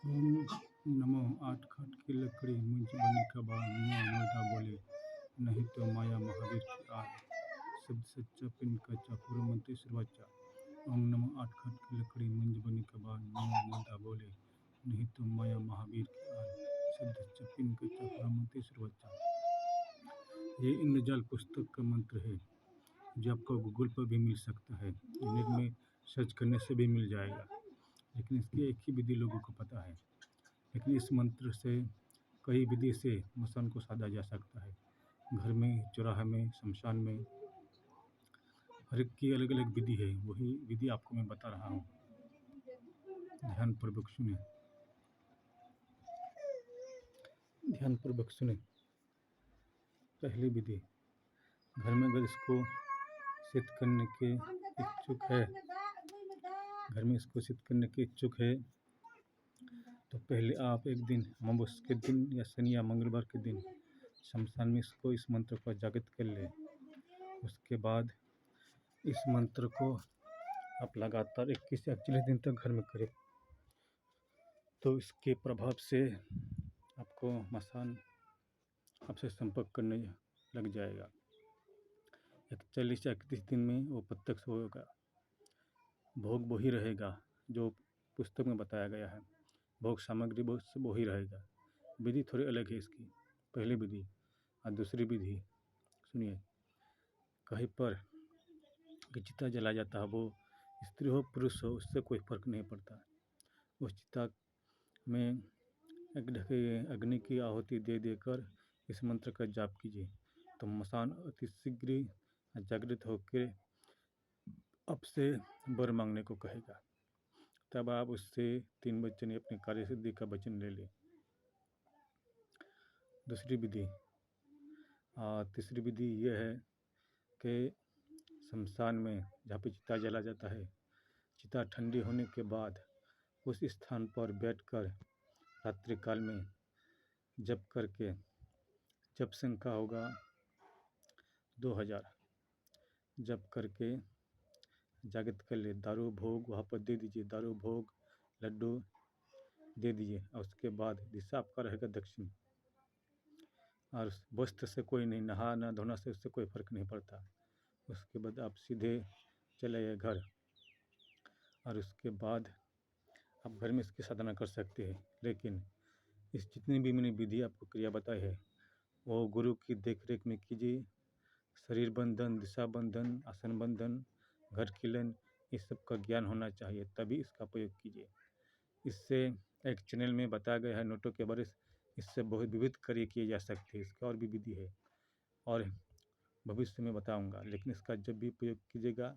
ओम नमो आठ खाट की लकड़ी मुंज बनी कबाड़ मुआ मुर्दा बोले नहीं तो माया महावीर की आड़ शब्द सच्चा पिन कच्चा पूर्व मंत्री सुरवाचा। ओम नमो आठ खाट की लकड़ी मुंज बनी कबाड़ मुआ मुर्दा बोले नहीं तो माया महावीर की आड़ शब्द सच्चा पिन कच्चा पूर्व मंत्री सुरवाचा। ये इंद्रजाल पुस्तक का मंत्र है जो आपको गूगल पर भी मिल सकता है, नेट में सर्च करने से भी मिल जाएगा। लेकिन इसकी एक ही विधि लोगों को पता है। लेकिन इस मंत्र से कई विधि से मसान को साधा जा सकता है। घर में, चौराहे में, शमशान में, हर एक की अलग अलग विधि है। वही विधि आपको मैं बता रहा हूँ, ध्यानपूर्वक सुने। ध्यानपूर्वक सुने। पहली विधि, घर में अगर इसको सिद्ध करने के इच्छुक है, घर में इसको सिद्ध करने के इच्छुक है तो पहले आप एक दिन अमावस्या के दिन या शनि या मंगलवार के दिन शमशान में इस मंत्र को जागृत कर ले। उसके बाद इस मंत्र को आप लगातार 21 या 40 दिन तक घर में करें, तो इसके प्रभाव से आपको मसान आपसे संपर्क करने लग जाएगा। 40 या 31 दिन में वो प्रत्यक्ष होगा। भोग वही रहेगा जो पुस्तक में बताया गया है, भोग सामग्री वो ही रहेगा। विधि थोड़ी अलग है इसकी, पहली विधि। और दूसरी विधि सुनिए, कहीं पर चिता जला जाता है, वो स्त्री हो पुरुष हो उससे कोई फर्क नहीं पड़ता। उस चिता में अग्नि की आहुति दे देकर इस मंत्र का जाप कीजिए तो मसान अति शीघ्र जागृत होकर आपसे वर मांगने को कहेगा। तब आप उससे 3 वचन अपनी कार्य सिद्धि का वचन ले लें। दूसरी विधि, तीसरी विधि यह है कि शमशान में जहाँ पे चिता जला जाता है, चिता ठंडी होने के बाद उस स्थान पर बैठकर रात्रि काल में जप करके, जप संख्या होगा 2000, जप करके जागृत कर ले। दारू भोग वहाँ पर दे दीजिए, दारू भोग लड्डू दे दीजिए। और उसके बाद दिशा आपका रहेगा दक्षिण। और वस्त्र से कोई नहीं, नहाना धोना से उससे कोई फर्क नहीं पड़ता। उसके बाद आप सीधे चले गए घर, और उसके बाद आप घर में इसकी साधना कर सकते हैं। लेकिन इस जितनी भी मैंने विधि आपको क्रिया बताई है वो गुरु की देख रेख में कीजिए। शरीर बंधन, दिशा बंधन, आसन बंधन, घर किलन, इस सब का ज्ञान होना चाहिए, तभी इसका प्रयोग कीजिए। इससे एक चैनल में बताया गया है नोटों के बारे, इससे बहुत विविध कार्य किए जा सकते हैं। इसका और भी विधि है और भविष्य में बताऊंगा। लेकिन इसका जब भी प्रयोग कीजिएगा